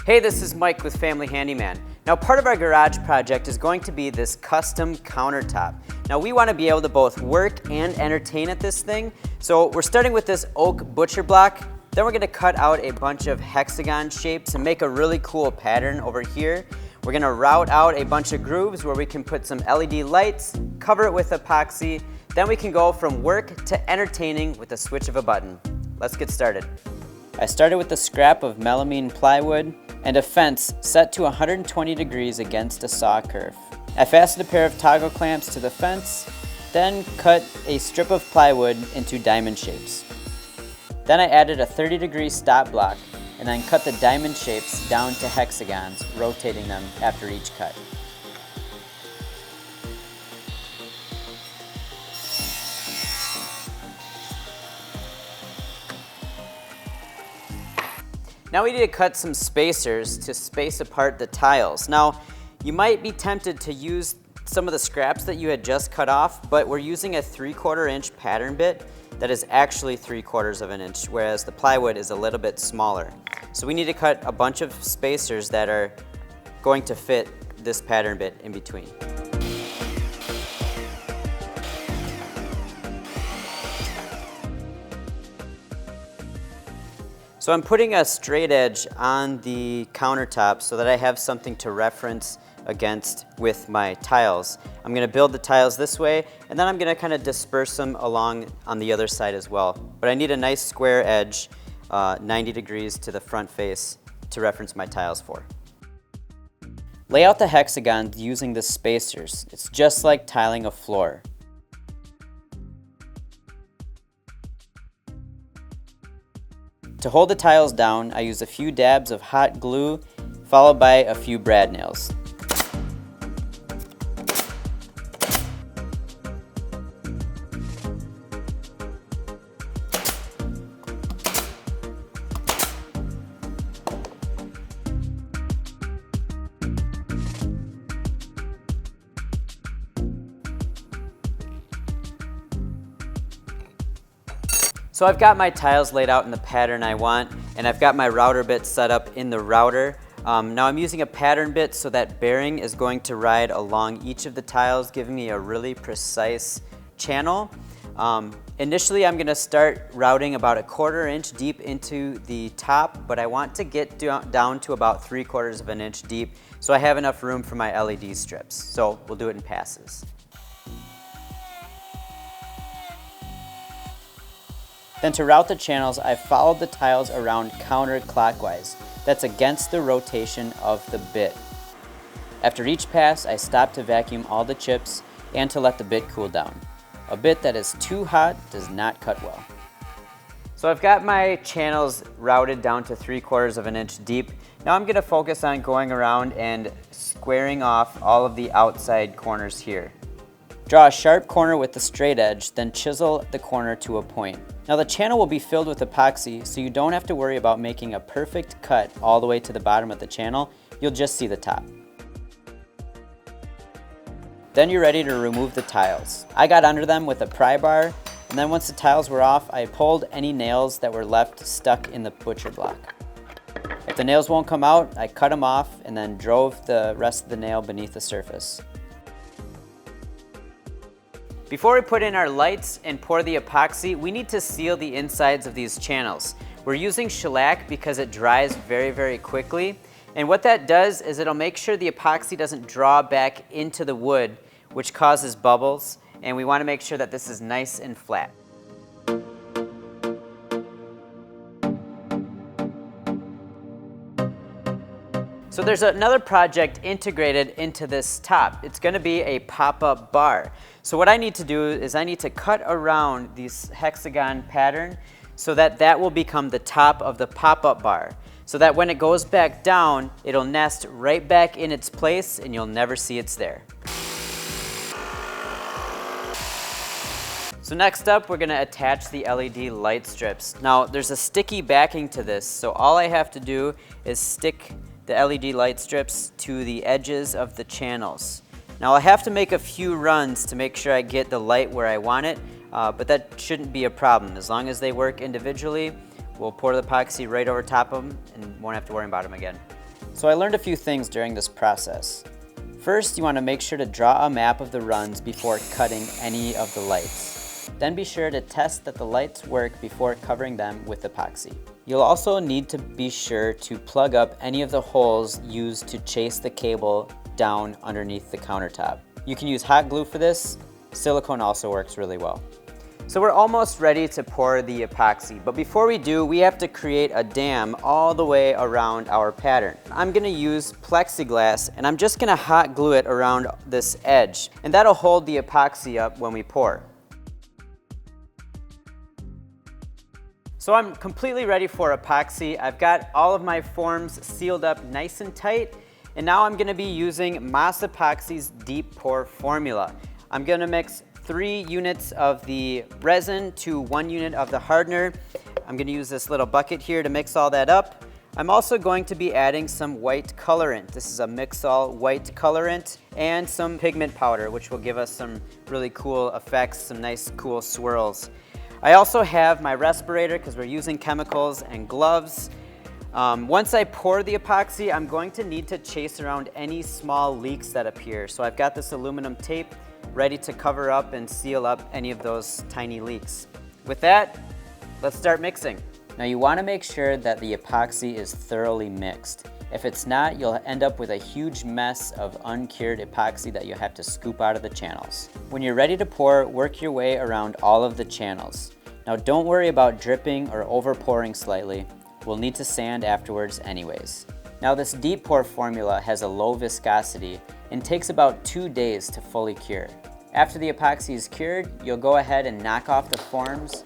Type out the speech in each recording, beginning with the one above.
Hey, this is Mike with Family Handyman. Now, part of our garage project is going to be this custom countertop. Now, we want to be able to both work and entertain at this thing. So we're starting with this oak butcher block. Then we're going to cut out a bunch of hexagon shapes and make a really cool pattern over here. We're going to route out a bunch of grooves where we can put some LED lights, cover it with epoxy. Then we can go from work to entertaining with the switch of a button. Let's get started. I started with a scrap of melamine plywood and a fence set to 120 degrees against a saw curve. I fastened a pair of toggle clamps to the fence, then cut a strip of plywood into diamond shapes. Then I added a 30-degree stop block and then cut the diamond shapes down to hexagons, rotating them after each cut. Now we need to cut some spacers to space apart the tiles. Now, you might be tempted to use some of the scraps that you had just cut off, but we're using a 3/4 inch pattern bit that is actually 3/4 of an inch, whereas the plywood is a little bit smaller. So we need to cut a bunch of spacers that are going to fit this pattern bit in between. So I'm putting a straight edge on the countertop so that I have something to reference against with my tiles. I'm going to build the tiles this way, and then I'm going to kind of disperse them along on the other side as well. But I need a nice square edge, 90 degrees to the front face to reference my tiles for. Lay out the hexagons using the spacers. It's just like tiling a floor. To hold the tiles down, I use a few dabs of hot glue, followed by a few brad nails. So I've got my tiles laid out in the pattern I want, and I've got my router bit set up in the router. Now I'm using a pattern bit so that bearing is going to ride along each of the tiles, giving me a really precise channel. Initially I'm going to start routing about 1/4 inch deep into the top, but I want to get down to about 3/4 of an inch deep so I have enough room for my LED strips. So we'll do it in passes. Then to route the channels, I've followed the tiles around counterclockwise. That's against the rotation of the bit. After each pass, I stop to vacuum all the chips and to let the bit cool down. A bit that is too hot does not cut well. So I've got my channels routed down to 3/4 of an inch deep. Now I'm going to focus on going around and squaring off all of the outside corners here. Draw a sharp corner with the straight edge, then chisel the corner to a point. Now the channel will be filled with epoxy, so you don't have to worry about making a perfect cut all the way to the bottom of the channel. You'll just see the top. Then you're ready to remove the tiles. I got under them with a pry bar, and then once the tiles were off, I pulled any nails that were left stuck in the butcher block. If the nails won't come out, I cut them off and then drove the rest of the nail beneath the surface. Before we put in our lights and pour the epoxy, we need to seal the insides of these channels. We're using shellac because it dries very, very quickly. And what that does is it'll make sure the epoxy doesn't draw back into the wood, which causes bubbles. And we want to make sure that this is nice and flat. So there's another project integrated into this top. It's going to be a pop-up bar. So what I need to do is I need to cut around this hexagon pattern so that that will become the top of the pop-up bar. So that when it goes back down, it'll nest right back in its place and you'll never see it's there. So next up, we're going to attach the LED light strips. Now there's a sticky backing to this, so all I have to do is stick the LED light strips to the edges of the channels. Now I'll have to make a few runs to make sure I get the light where I want it, but that shouldn't be a problem. As long as they work individually, we'll pour the epoxy right over top of them and won't have to worry about them again. So I learned a few things during this process. First, you want to make sure to draw a map of the runs before cutting any of the lights. Then be sure to test that the lights work before covering them with epoxy. You'll also need to be sure to plug up any of the holes used to chase the cable down underneath the countertop. You can use hot glue for this. Silicone also works really well. So we're almost ready to pour the epoxy, but before we do, we have to create a dam all the way around our pattern. I'm gonna use plexiglass and I'm just gonna hot glue it around this edge, and that'll hold the epoxy up when we pour. So I'm completely ready for epoxy. I've got all of my forms sealed up nice and tight, and now I'm gonna be using Moss Epoxy's deep pour formula. I'm gonna mix 3 units of the resin to 1 unit of the hardener. I'm gonna use this little bucket here to mix all that up. I'm also going to be adding some white colorant. This is a Mix-All white colorant and some pigment powder, which will give us some really cool effects, some nice cool swirls. I also have my respirator because we're using chemicals and gloves. Once I pour the epoxy, I'm going to need to chase around any small leaks that appear. So I've got this aluminum tape ready to cover up and seal up any of those tiny leaks. With that, let's start mixing. Now you want to make sure that the epoxy is thoroughly mixed. If it's not, you'll end up with a huge mess of uncured epoxy that you have to scoop out of the channels. When you're ready to pour, work your way around all of the channels. Now don't worry about dripping or over pouring slightly. We'll need to sand afterwards anyways. Now this deep pour formula has a low viscosity and takes about 2 days to fully cure. After the epoxy is cured, you'll go ahead and knock off the forms,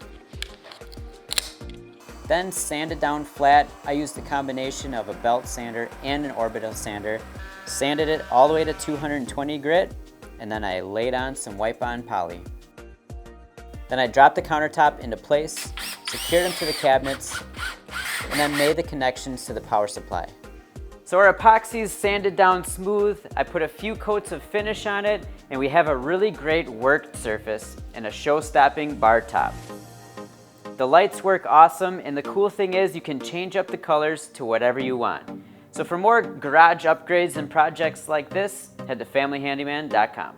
then sand it down flat. I used a combination of a belt sander and an orbital sander, sanded it all the way to 220 grit, and then I laid on some wipe-on poly. Then I dropped the countertop into place, secured them to the cabinets, and then made the connections to the power supply. So our epoxy is sanded down smooth. I put a few coats of finish on it, and we have a really great work surface and a show-stopping bar top. The lights work awesome, and the cool thing is you can change up the colors to whatever you want. So for more garage upgrades and projects like this, head to familyhandyman.com.